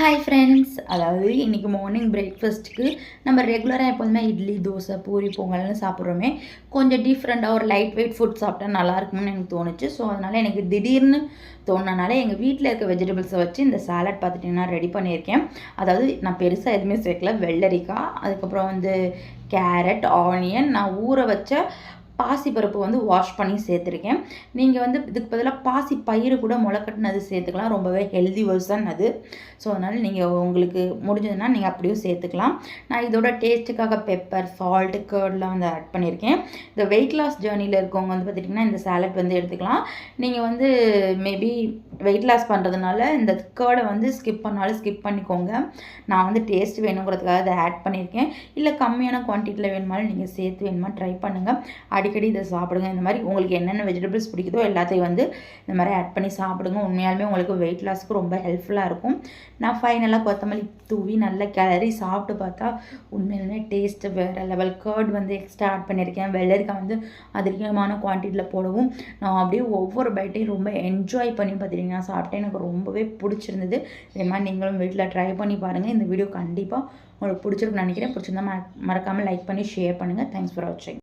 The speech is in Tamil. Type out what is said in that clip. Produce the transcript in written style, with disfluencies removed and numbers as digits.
ஹாய் ஃப்ரெண்ட்ஸ், அதாவது இன்றைக்கி மார்னிங் பிரேக்ஃபாஸ்ட்டுக்கு நம்ம ரெகுலராக எப்போதுமே இட்லி, தோசை, பூரி, பொங்கல்னு சாப்பிட்றோமே. கொஞ்சம் டிஃப்ரெண்ட்டாக ஒரு லைட் வெயிட் ஃபுட் சாப்பிட்டா நல்லாயிருக்கும்னு எனக்கு தோணுச்சு. ஸோ அதனால் எனக்கு திடீர்னு தோணுனால எங்கள் வீட்டில் இருக்க வெஜிடபிள்ஸை வச்சு இந்த சாலட் பார்த்துட்டிங்கன்னா ரெடி பண்ணியிருக்கேன். அதாவது நான் பெருசாக எதுவுமே சேர்க்கல. வெள்ளரிக்காய், அதுக்கப்புறம் கேரட், ஆனியன், நான் ஊற வச்ச பாசிப்பருப்பு வாஷ் பண்ணி சேர்த்துருக்கேன். நீங்கள் இதுக்கு பதிலாக பாசி பயிறு கூட முளைக்கட்டினது சேர்த்துக்கலாம். ரொம்பவே ஹெல்தி வெர்சன் அது. ஸோ அதனால் நீங்கள் உங்களுக்கு முடிஞ்சதுன்னா நீங்கள் அப்படியும் சேர்த்துக்கலாம். நான் இதோட டேஸ்ட்டுக்காக பெப்பர், சால்ட்டு, கர்ட்லாம் ஆட் பண்ணியிருக்கேன். இந்த வெயிட் லாஸ் ஜேர்னியில் இருக்கவங்க பார்த்திங்கன்னா இந்த சாலட் எடுத்துக்கலாம். நீங்கள் மேபி வெயிட் லாஸ் பண்ணுறதுனால இந்த கேர்டை ஸ்கிப் பண்ணாலும் ஸ்கிப் பண்ணிக்கோங்க. நான் டேஸ்ட் வேணுங்கிறதுக்காக அதை ஆட் பண்ணியிருக்கேன். இல்லை கம்மியான குவான்டிட்டியில் வேணுமாலும் நீங்கள் சேர்த்து வேணுமா ட்ரை பண்ணுங்கள். அடிக்கடி இதை சாப்பிடுங்க. இந்த மாதிரி உங்களுக்கு என்னென்ன வெஜிடபிள்ஸ் பிடிக்குதோ எல்லாத்தையும் இந்த மாதிரி ஆட் பண்ணி சாப்பிடுங்க. உண்மையாலுமே உங்களுக்கு வெயிட் லாஸ்க்கு ரொம்ப ஹெல்ப்ஃபுல்லாக இருக்கும். நான் ஃபைனலாக கொத்தமல்லி தூவி நல்ல கிளறி சாப்பிட்டு பார்த்தா உண்மையிலுமே டேஸ்ட்டு வேறு லெவல். கர்ட் எக்ஸ்ட்ரா ஆட் பண்ணியிருக்கேன். வெள்ளரிக்காய் அதிகமான குவான்டிட்டியில் போடவும் நான் அப்படியே ஒவ்வொரு பைட்டையும் ரொம்ப என்ஜாய் பண்ணி பார்த்துட்டிங்கன்னா சாப்பிட்டேன். எனக்கு ரொம்பவே பிடிச்சிருந்தது. இதே மாதிரி நீங்களும் வீட்டில் ட்ரை பண்ணி பாருங்கள். இந்த வீடியோ கண்டிப்பாக உங்களுக்கு பிடிச்சிருக்குன்னு நினைக்கிறேன். பிடிச்சிருந்தா மறக்காமல் லைக் பண்ணி ஷேர் பண்ணுங்கள். தேங்க்ஸ் ஃபார் வாட்சிங்.